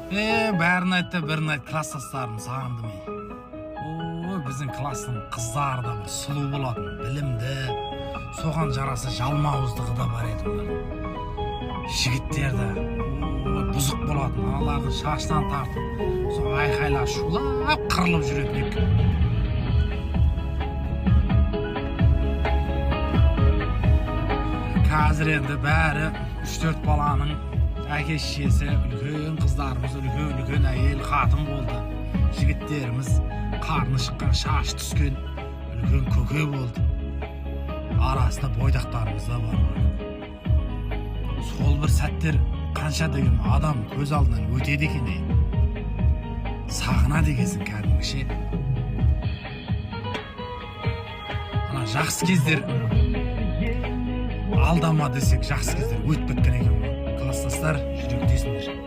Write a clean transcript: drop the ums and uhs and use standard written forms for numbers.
Бәрін айтты, бірін айт, класстастарым сағындым. Біздің класстың қыздары да бір сұлу болатын, білімді, соған жарасы жалмауыздығы да бар еді олар. Жігіттер де бұзық болатын, аналардың шашынан тартып, сол айқайла шулап қырылып жүретін екен. Қазір енді бәрі 3-4 баланың әке-шешесі, үлкен қыздарымыз, үлкен әйел қатын болды. Жігіттеріміз қарны шыққан, шаш түскен, үлкен көке болды. Арасында бойдақтарымыз да бар. Сол бір сәттер қанша деген адам көз алдынан өтеді екен. Сағынады екенсің кәдімгіше. Ана жақсы кездер алдама десек, жақсы кездер өтіп кеткен екен. Класстастар, жүректесіңдер.